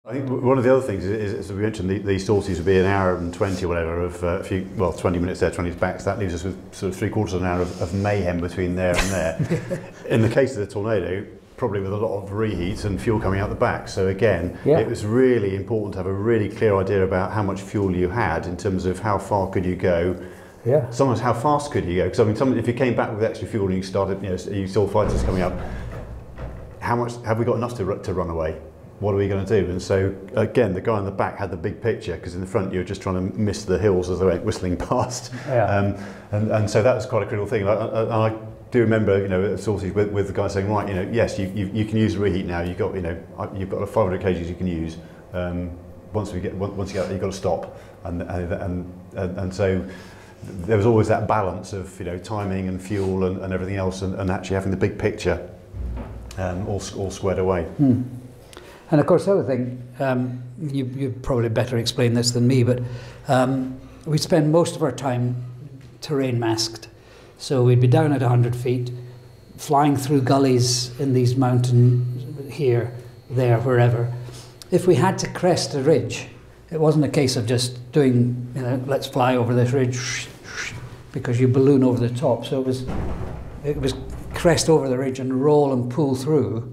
I think one of the other things is as we mentioned, these sorties would be an hour and 20 or whatever of 20 minutes there, 20 minutes back. So that leaves us with sort of 3/4 of an hour of mayhem between there and there. In the case of the tornado, probably with a lot of reheat and fuel coming out the back. So again, it was really important to have a really clear idea about how much fuel you had in terms of how far could you go. Yeah. Sometimes how fast could you go? Because I mean, if you came back with extra fuel and you started, you saw fighters coming up, how much have we got enough to run away? What are we going to do? And so again, the guy in the back had the big picture, because in the front you were just trying to miss the hills as they went whistling past. Yeah. And so that was quite a critical thing. I do remember, sorties with the guy saying, right, yes, you can use reheat now. You've got, you've got 500 kgs you can use. Once you get there, you've got to stop. And so there was always that balance of timing and fuel and everything else, and actually having the big picture all squared away. And of course, the other thing, you probably better explain this than me, but we spend most of our time terrain masked. So we'd be down at 100 feet, flying through gullies in these mountains here, there, wherever. If we had to crest a ridge, it wasn't a case of just doing, let's fly over this ridge, because you balloon over the top. So it was crest over the ridge and roll and pull through.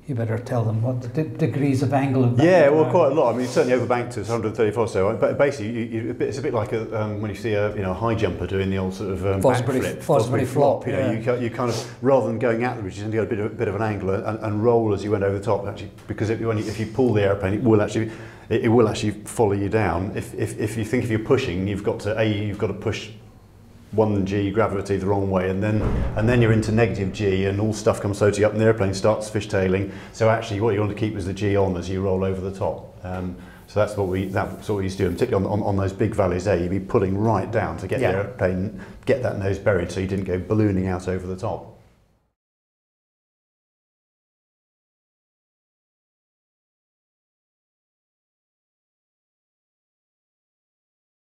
You better tell them what the degrees of angle of bank. Yeah, well, quite a lot. I mean, certainly over bank to 135 or so. But basically, it's a bit like when you see a high jumper doing the old sort of backflip, Fosbury flop. You kind of, rather than going at the ridge, you get a bit of an angle and roll as you went over the top. Actually, because if you pull the airplane, it will actually follow you down. If you're pushing, you've got to push 1g gravity the wrong way, and then you're into negative g, and all stuff comes floating up, and the airplane starts fishtailing. So actually, what you want to keep is the g on as you roll over the top. So that's what we used to do, and particularly on those big valleys there, you'd be pulling right down to get the airplane, get that nose buried, so you didn't go ballooning out over the top.